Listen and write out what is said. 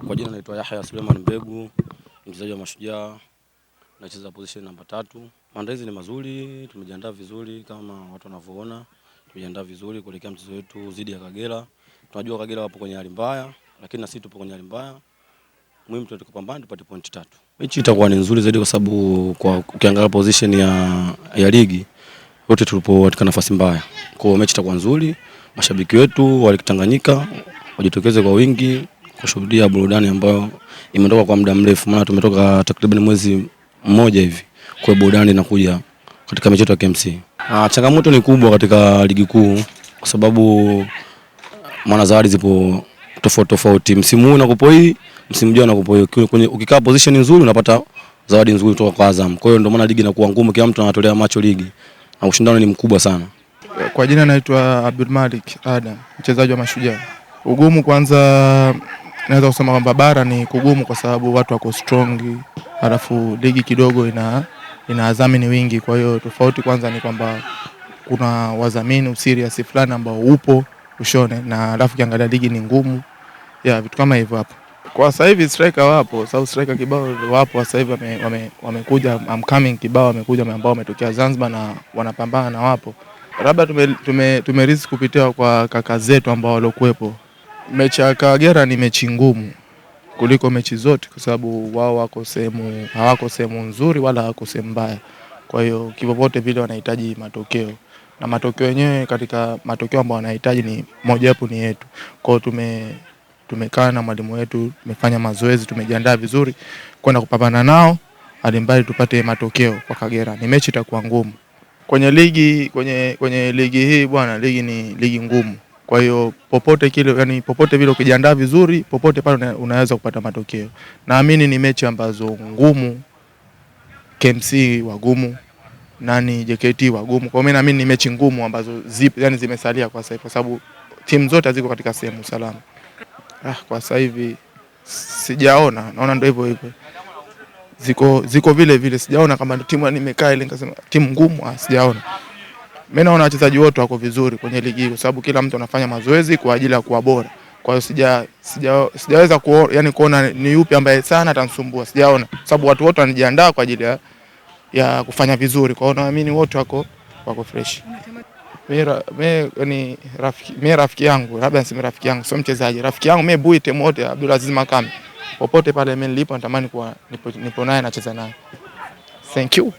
Kwa jina naitwa Yahya Suleiman Mbegu, mchezaji wa Mashujaa, nacheza position namba 3. Maandalizi ni mazuri, tumejiandaa vizuri kama watu wanavyoona. Tumejiandaa vizuri kuelekea mchezo wetu dhidi ya Kagera. Tunajua Kagera wapo kwenye hali mbaya, lakini na sisi tupo kwenye hali mbaya. Muhimu tukapambana tupate pointi 3. Mechi itakuwa ni nzuri zaidi kwa sababu ukiangalia position ya ligi wote tulipo katika nafasi mbaya. Kwa hiyo mechi itakuwa nzuri. Mashabiki wetu wa Tanganyika wajitokeze kwa wingi kushuhudia burudani ambayo imetoka kwa muda mrefu, maana tumetoka takriban mwezi mmoja hivi. Kwa burudani inakuja katika mechi yetu ya KMC. Changamoto ni kubwa katika ligi kuu kwa sababu maana zawadi zipo tofauti. Msimu huu unakupo hii, msimu ujao unakupo hii. Ukikaa position nzuri unapata zawadi nzuri kutoka kwa Azam. Kwa hiyo ndio maana ligi inakuwa ngumu, kila mtu anatolea macho ligi. Na ushindano ni mkubwa sana. Kwa jina naitwa Abdul Malik Adam, mchezaji wa Mashujaa. Ugumu kwanza naweza kusema kwamba bara ni kugumu kwa sababu watu wako strong, alafu ligi kidogo ina wadhamini wingi. Kwa hiyo tofauti kwanza ni kwamba kuna wadhamini userious fulani ambao upo ushone, na alafu kiangalia ligi ni ngumu. Vitu kama hivyo hapo. Kwa sasa hivi striker wapo, sababu striker kibao wapo sasa hivi wamekuja upcoming kibao wamekuja ambao wametokea Zanzibar na wanapambana na wapo. Labda tumerisk kupitia kwa kaka zetu ambao walikuwepo. Mechi ya Kagera ni mechi ngumu kuliko mechi zote kwa sababu wao hawako sehemu nzuri wala hawako sehemu mbaya. Kwa hiyo kipopote vile wanahitaji matokeo. Na matokeo yenyewe katika matokeo ambayo wanahitaji ni moja wapo ni yetu. Kwa hiyo tumekaa na mwalimu wetu, tumefanya mazoezi, tumejiandaa vizuri kwenda kupambana nao hadi mbali tupate matokeo kwa Kagera. Ni mechi itakuwa ngumu. Kwenye ligi hii bwana, ligi ni ligi ngumu. Kwa hiyo popote vile ukijiandaa vizuri, popote pale unaweza kupata matokeo. Naamini ni mechi ambazo ngumu, KMC wagumu, JKT wagumu. Kwa mimi naamini ni mechi ngumu ambazo zimesalia kwa sasa, kwa sababu timu zote ziko katika sehemu salama. Kwa sasa hivi sijaona, naona ndio hivyo. Ziko vile sijaona kama timu nimekaa ile nikasema timu ngumu, sijaona. Mimi naona wachezaji wote wako vizuri kwenye ligi kwa sababu kila mtu anafanya mazoezi kwa ajili ya kuwa bora. Kwa hiyo sijaweza kuona ni yupi ambaye sana atanisumbua, sijaona. Sababu watu wote wanajiandaa kwa ajili ya kufanya vizuri. Kwa hiyo naamini wote wako fresh. Mimi rafiki yangu, labda niseme rafiki yangu, sio mchezaji. Rafiki yangu mimi Buite Mote Abdulaziz Makame. Popote pale mimi nilipo natamani kuwa nipo naye nacheza naye. Thank you.